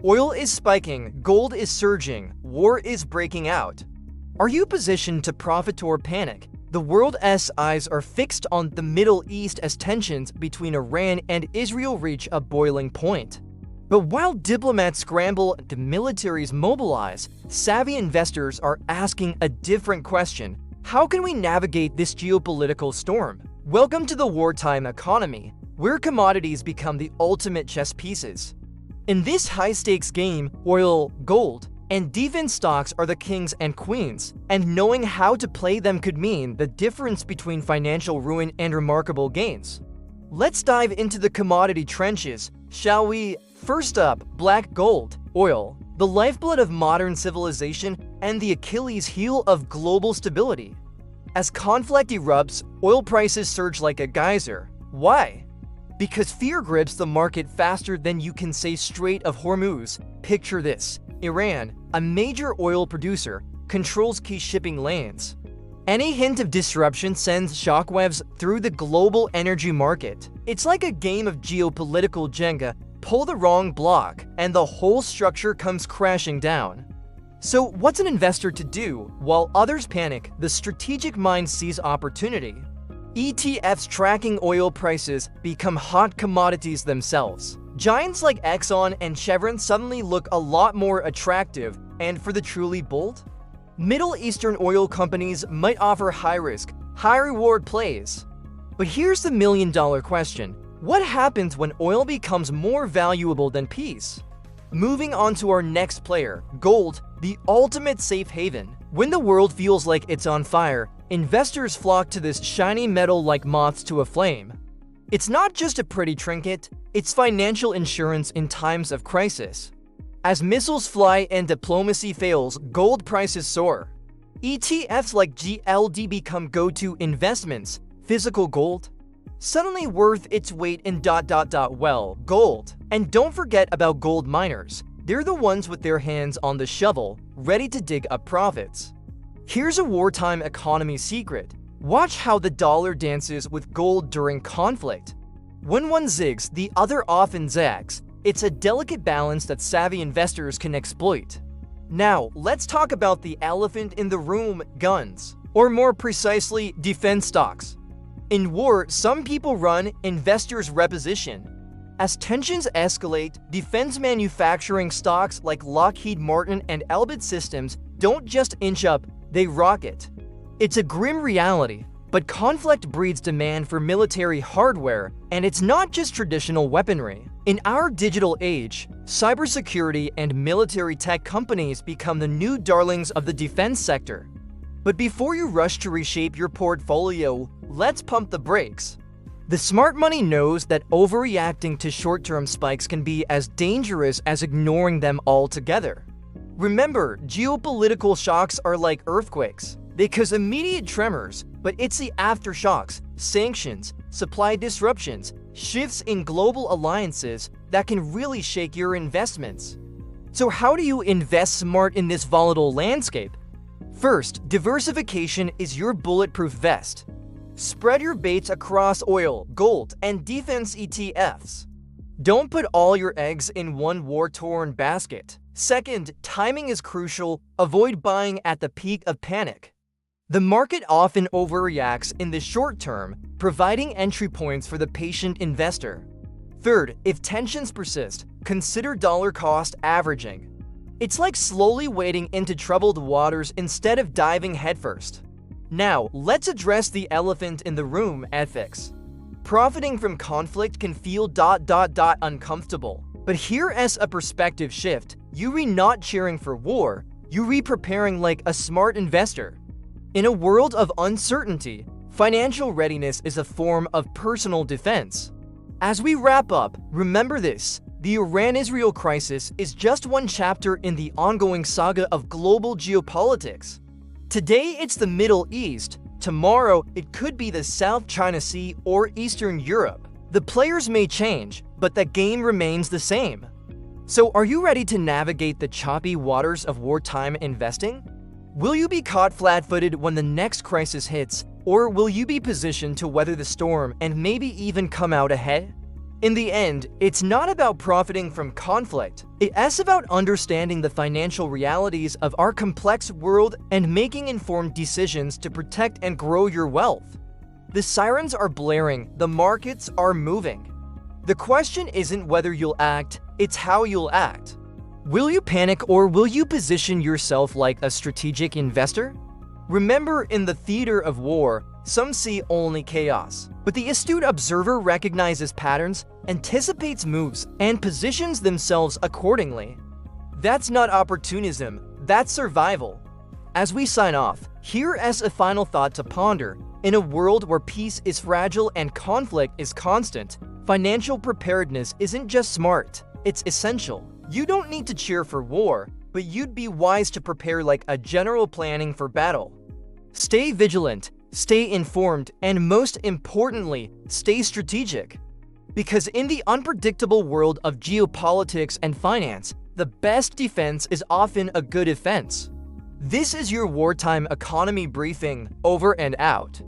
Oil is spiking, gold is surging, war is breaking out. Are you positioned to profit or panic? The world's eyes are fixed on the Middle East as tensions between Iran and Israel reach a boiling point. But while diplomats scramble and militaries mobilize, savvy investors are asking a different question. How can we navigate this geopolitical storm? Welcome to the wartime economy, where commodities become the ultimate chess pieces. In this high-stakes game, oil, gold, and defense stocks are the kings and queens, and knowing how to play them could mean the difference between financial ruin and remarkable gains. Let's dive into the commodity trenches, shall we? First up, black gold, oil, the lifeblood of modern civilization and the Achilles heel of global stability. As conflict erupts, oil prices surge like a geyser. Why? Because fear grips the market faster than you can say Strait of Hormuz. Picture this: Iran, a major oil producer, controls key shipping lanes. Any hint of disruption sends shockwaves through the global energy market. It's like a game of geopolitical Jenga. Pull the wrong block, and the whole structure comes crashing down. So what's an investor to do? While others panic, the strategic mind sees opportunity. ETFs tracking oil prices become hot commodities themselves. Giants like Exxon and Chevron suddenly look a lot more attractive, and for the truly bold? Middle Eastern oil companies might offer high-risk, high-reward plays. But here's the million-dollar question. What happens when oil becomes more valuable than peace? Moving on to our next player, gold, the ultimate safe haven. When the world feels like it's on fire, investors flock to this shiny metal like moths to a flame. It's not just a pretty trinket, it's financial insurance in times of crisis. As missiles fly and diplomacy fails, gold prices soar. ETFs like GLD become go-to investments. Physical gold, suddenly worth its weight in ... well, gold. And don't forget about gold miners. They're the ones with their hands on the shovel, ready to dig up profits. Here's a wartime economy secret. Watch how the dollar dances with gold during conflict. When one zigs, the other often zags. It's a delicate balance that savvy investors can exploit. Now, let's talk about the elephant in the room, guns. Or more precisely, defense stocks. In war, some people run, investors reposition. As tensions escalate, defense manufacturing stocks like Lockheed Martin and Elbit Systems don't just inch up, they rocket. It's a grim reality, but conflict breeds demand for military hardware, and it's not just traditional weaponry. In our digital age, cybersecurity and military tech companies become the new darlings of the defense sector. But before you rush to reshape your portfolio, let's pump the brakes. The smart money knows that overreacting to short-term spikes can be as dangerous as ignoring them altogether. Remember, geopolitical shocks are like earthquakes. They cause immediate tremors, but it's the aftershocks, sanctions, supply disruptions, shifts in global alliances that can really shake your investments. So how do you invest smart in this volatile landscape? First, diversification is your bulletproof vest. Spread your bets across oil, gold, and defense ETFs. Don't put all your eggs in one war-torn basket. Second, timing is crucial. Avoid buying at the peak of panic. The market often overreacts in the short term, providing entry points for the patient investor. Third, if tensions persist, consider dollar-cost averaging. It's like slowly wading into troubled waters instead of diving headfirst. Now, let's address the elephant in the room, ethics. Profiting from conflict can feel ... uncomfortable. But here's a perspective shift. You re not cheering for war, you re preparing like a smart investor. In a world of uncertainty, financial readiness is a form of personal defense. As we wrap up, remember this: the Iran-Israel crisis is just one chapter in the ongoing saga of global geopolitics. Today it's the Middle East, tomorrow it could be the South China Sea or Eastern Europe. The players may change, but the game remains the same. So are you ready to navigate the choppy waters of wartime investing? Will you be caught flat-footed when the next crisis hits, or will you be positioned to weather the storm and maybe even come out ahead? In the end, it's not about profiting from conflict. It's about understanding the financial realities of our complex world and making informed decisions to protect and grow your wealth. The sirens are blaring, the markets are moving. The question isn't whether you'll act, it's how you'll act. Will you panic or will you position yourself like a strategic investor? Remember, in the theater of war, some see only chaos, but the astute observer recognizes patterns, anticipates moves, and positions themselves accordingly. That's not opportunism, that's survival. As we sign off, here is a final thought to ponder. In a world where peace is fragile and conflict is constant, financial preparedness isn't just smart, it's essential. You don't need to cheer for war, but you'd be wise to prepare like a general planning for battle. Stay vigilant, stay informed, and most importantly, stay strategic. Because in the unpredictable world of geopolitics and finance, the best defense is often a good offense. This is your wartime economy briefing, over and out.